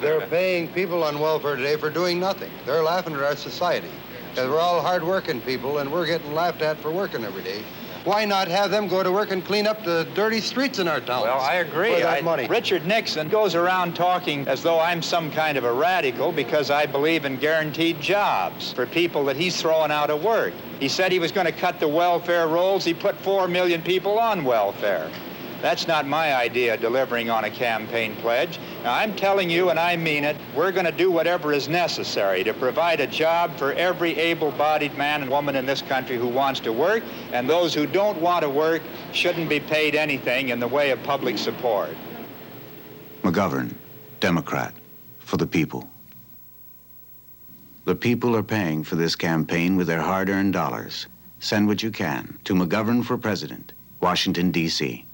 They're paying people on welfare today for doing nothing. They're laughing at our society. Because we're all hard-working people, and we're getting laughed at for working every day. Why not have them go to work and clean up the dirty streets in our town? Well, I agree. For that money. Richard Nixon goes around talking as though I'm some kind of a radical because I believe in guaranteed jobs for people that he's throwing out of work. He said he was going to cut the welfare rolls. He put 4 million people on welfare. That's not my idea of delivering on a campaign pledge. Now, I'm telling you, and I mean it, we're going to do whatever is necessary to provide a job for every able-bodied man and woman in this country who wants to work, and those who don't want to work shouldn't be paid anything in the way of public support. McGovern, Democrat, for the people. The people are paying for this campaign with their hard-earned dollars. Send what you can to McGovern for President, Washington, D.C.